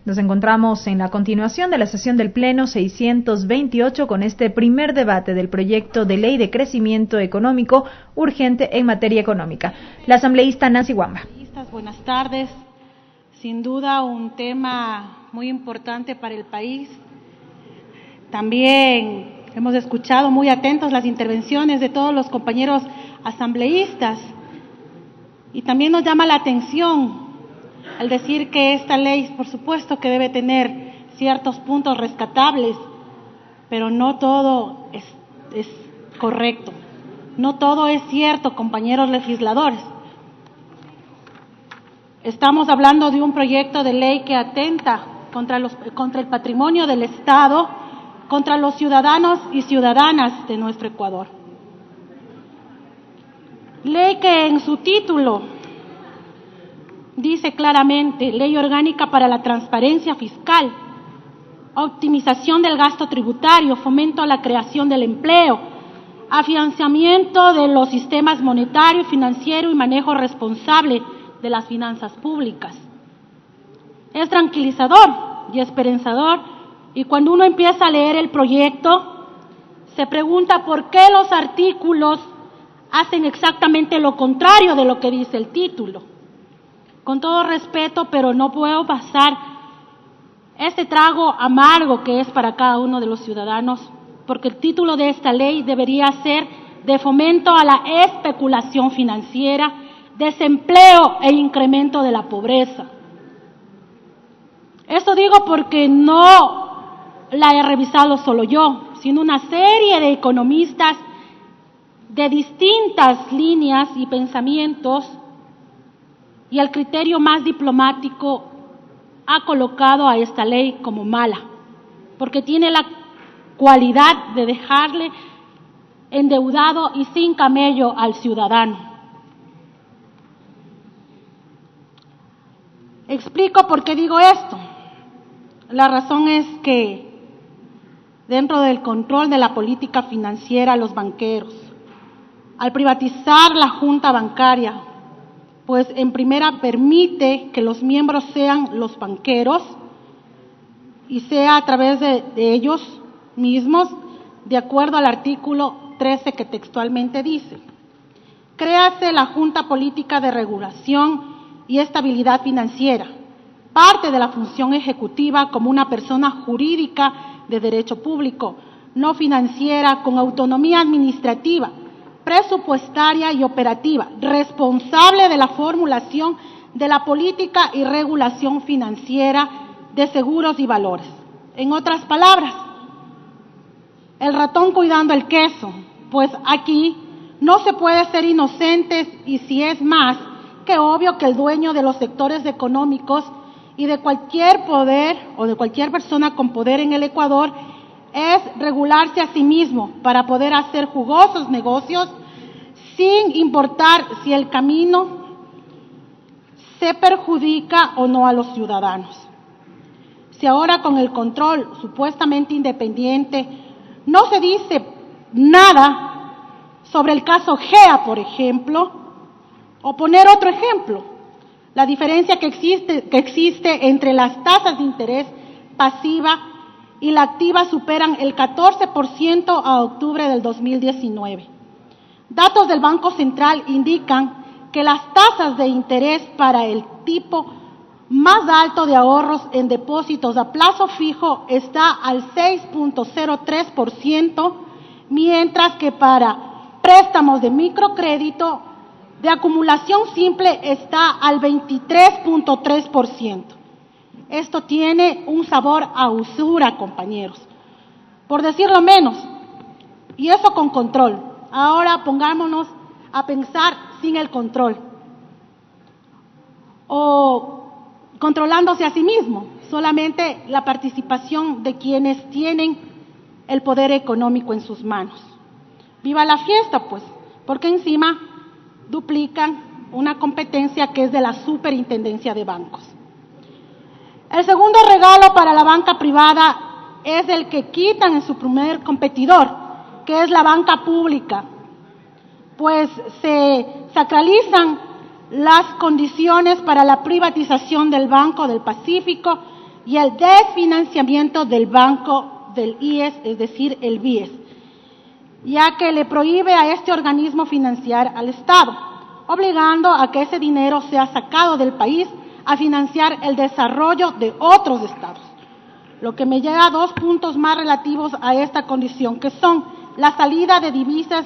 Nos encontramos en la continuación de la sesión del Pleno 628 con este primer debate del proyecto de ley de crecimiento económico urgente en materia económica. La asambleísta Nancy Wamba. Buenas tardes. Sin duda un tema muy importante para el país. También hemos escuchado muy atentos las intervenciones de todos los compañeros asambleístas y también nos llama la atención al decir que esta ley, por supuesto, que debe tener ciertos puntos rescatables, pero no todo es correcto. No todo es cierto, compañeros legisladores. Estamos hablando de un proyecto de ley que atenta contra el patrimonio del Estado, contra los ciudadanos y ciudadanas de nuestro Ecuador. Ley que en su título dice claramente: Ley Orgánica para la Transparencia Fiscal, optimización del gasto tributario, fomento a la creación del empleo, afianzamiento de los sistemas monetario, financiero y manejo responsable de las finanzas públicas. Es tranquilizador y esperanzador, y cuando uno empieza a leer el proyecto, se pregunta por qué los artículos hacen exactamente lo contrario de lo que dice el título. Con todo respeto, pero no puedo pasar este trago amargo que es para cada uno de los ciudadanos, porque el título de esta ley debería ser de fomento a la especulación financiera, desempleo e incremento de la pobreza. Esto digo porque no la he revisado solo yo, sino una serie de economistas de distintas líneas y pensamientos, y el criterio más diplomático ha colocado a esta ley como mala, porque tiene la cualidad de dejarle endeudado y sin camello al ciudadano. Explico por qué digo esto. La razón es que dentro del control de la política financiera, los banqueros, al privatizar la junta bancaria, pues en primera permite que los miembros sean los banqueros y sea a través de ellos mismos, de acuerdo al artículo 13 que textualmente dice: créase la Junta Política de Regulación y Estabilidad Financiera, parte de la función ejecutiva como una persona jurídica de derecho público, no financiera, con autonomía administrativa, presupuestaria y operativa, responsable de la formulación de la política y regulación financiera de seguros y valores. En otras palabras, el ratón cuidando el queso, pues aquí no se puede ser inocentes, y si es más que obvio que el dueño de los sectores económicos y de cualquier poder o de cualquier persona con poder en el Ecuador es regularse a sí mismo para poder hacer jugosos negocios sin importar si el camino se perjudica o no a los ciudadanos. Si ahora con el control supuestamente independiente no se dice nada sobre el caso GEA, por ejemplo, o poner otro ejemplo, la diferencia que existe entre las tasas de interés pasiva y la activa superan el 14% a octubre del 2019. Datos del Banco Central indican que las tasas de interés para el tipo más alto de ahorros en depósitos a plazo fijo está al 6.03%, mientras que para préstamos de microcrédito de acumulación simple está al 23.3%. Esto tiene un sabor a usura, compañeros, por decirlo menos, y eso con control. Ahora pongámonos a pensar sin el control, o controlándose a sí mismo, solamente la participación de quienes tienen el poder económico en sus manos. ¡Viva la fiesta, pues! Porque encima duplican una competencia que es de la Superintendencia de Bancos. El segundo regalo para la banca privada es el que quitan en su primer competidor, que es la banca pública, pues se sacralizan las condiciones para la privatización del Banco del Pacífico, y el desfinanciamiento del banco del IES, es decir, el BIES, ya que le prohíbe a este organismo financiar al Estado, obligando a que ese dinero sea sacado del país a financiar el desarrollo de otros estados. Lo que me lleva a dos puntos más relativos a esta condición, que son la salida de divisas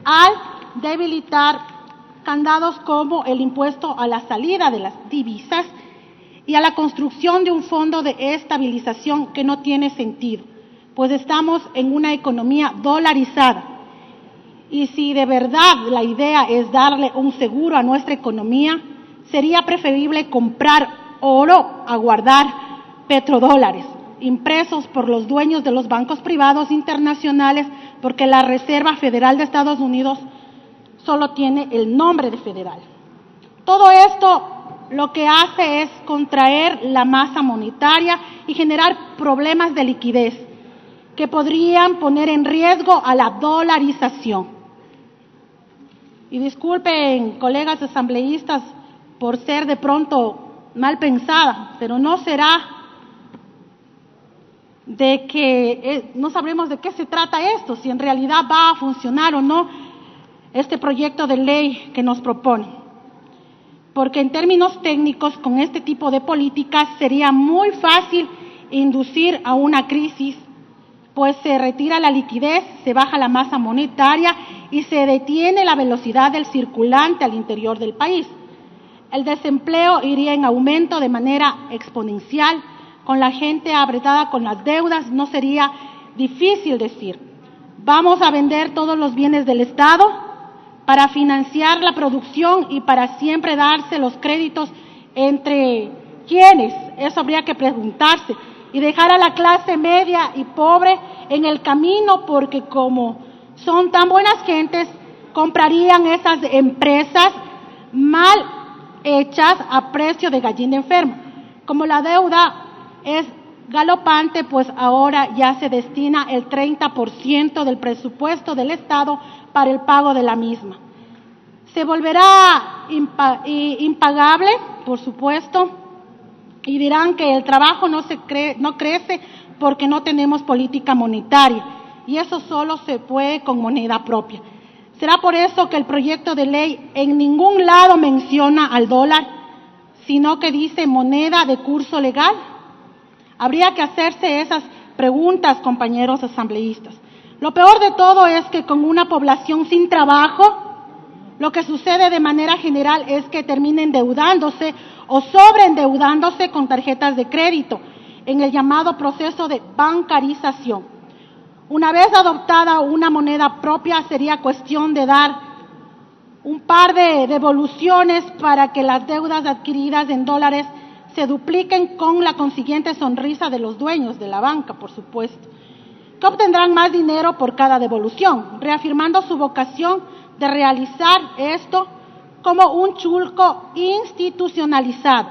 al debilitar candados como el impuesto a la salida de las divisas y a la construcción de un fondo de estabilización que no tiene sentido, pues estamos en una economía dolarizada. Y si de verdad la idea es darle un seguro a nuestra economía, sería preferible comprar oro a guardar petrodólares, impresos por los dueños de los bancos privados internacionales, porque la Reserva Federal de Estados Unidos solo tiene el nombre de federal. Todo esto lo que hace es contraer la masa monetaria y generar problemas de liquidez que podrían poner en riesgo a la dolarización. Y disculpen, colegas asambleístas, por ser de pronto mal pensada, pero no será de que no sabremos de qué se trata esto, si en realidad va a funcionar o no este proyecto de ley que nos propone. Porque en términos técnicos, con este tipo de políticas sería muy fácil inducir a una crisis, pues se retira la liquidez, se baja la masa monetaria y se detiene la velocidad del circulante al interior del país. El desempleo iría en aumento de manera exponencial, con la gente apretada con las deudas. No sería difícil decir, vamos a vender todos los bienes del Estado para financiar la producción y para siempre darse los créditos entre quienes, eso habría que preguntarse, y dejar a la clase media y pobre en el camino, porque como son tan buenas gentes, comprarían esas empresas mal hechas a precio de gallina enferma. Como la deuda es galopante, pues ahora ya se destina el 30% del presupuesto del Estado para el pago de la misma. Se volverá impagable, por supuesto, y dirán que el trabajo no crece porque no tenemos política monetaria, y eso solo se puede con moneda propia. Será por eso que el proyecto de ley en ningún lado menciona al dólar, sino que dice moneda de curso legal. Habría que hacerse esas preguntas, compañeros asambleístas. Lo peor de todo es que con una población sin trabajo, lo que sucede de manera general es que termina endeudándose o sobreendeudándose con tarjetas de crédito en el llamado proceso de bancarización. Una vez adoptada una moneda propia, sería cuestión de dar un par de devoluciones para que las deudas adquiridas en dólares se dupliquen, con la consiguiente sonrisa de los dueños de la banca, por supuesto, que obtendrán más dinero por cada devolución, reafirmando su vocación de realizar esto como un chulco institucionalizado.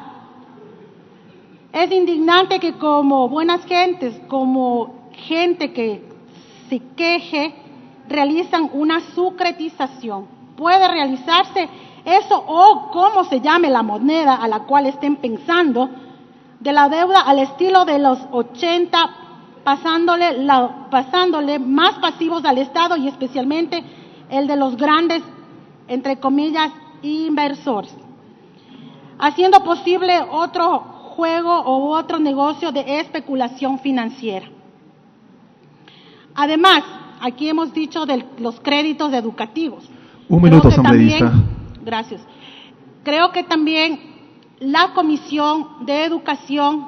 Es indignante que como buenas gentes, como gente que se queje, realizan una sucretización. Puede realizarse eso, o como se llame la moneda a la cual estén pensando, de la deuda al estilo de los 80, pasándole más pasivos al Estado, y especialmente el de los grandes, entre comillas, inversores, haciendo posible otro juego o otro negocio de especulación financiera. Además, aquí hemos dicho de los créditos educativos. Un minuto, asambleísta. Gracias. Creo que también la Comisión de Educación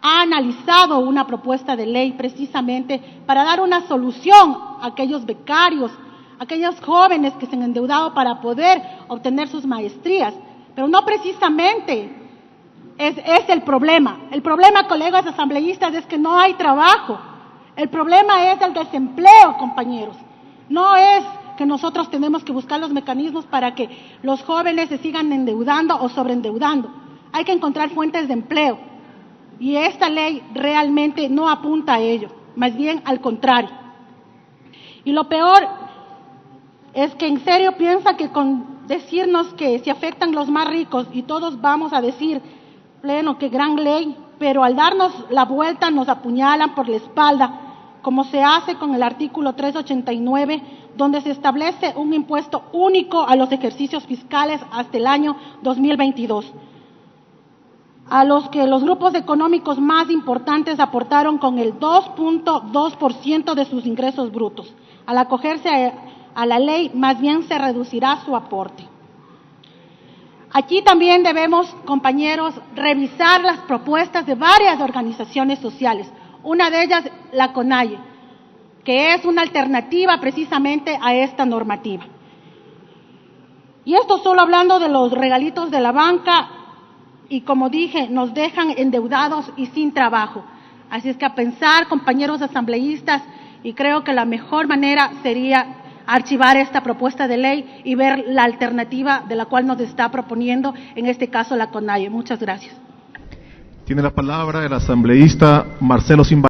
ha analizado una propuesta de ley precisamente para dar una solución a aquellos becarios, a aquellos jóvenes que se han endeudado para poder obtener sus maestrías, pero no precisamente es el problema. El problema, colegas asambleístas, es que no hay trabajo. El problema es el desempleo, compañeros. No es que nosotros tenemos que buscar los mecanismos para que los jóvenes se sigan endeudando o sobreendeudando. Hay que encontrar fuentes de empleo. Y esta ley realmente no apunta a ello, más bien al contrario. Y lo peor es que en serio piensa que con decirnos que se afectan los más ricos y todos vamos a decir, pleno, qué gran ley, pero al darnos la vuelta nos apuñalan por la espalda, como se hace con el artículo 389, donde se establece un impuesto único a los ejercicios fiscales hasta el año 2022, a los que los grupos económicos más importantes aportaron con el 2.2% de sus ingresos brutos. Al acogerse a la ley, más bien se reducirá su aporte. Aquí también debemos, compañeros, revisar las propuestas de varias organizaciones sociales, una de ellas la CONAIE, que es una alternativa precisamente a esta normativa. Y esto solo hablando de los regalitos de la banca, y como dije, nos dejan endeudados y sin trabajo. Así es que a pensar, compañeros asambleístas, y creo que la mejor manera sería archivar esta propuesta de ley y ver la alternativa de la cual nos está proponiendo, en este caso la CONAIE. Muchas gracias. Tiene la palabra el asambleísta Marcelo Simba.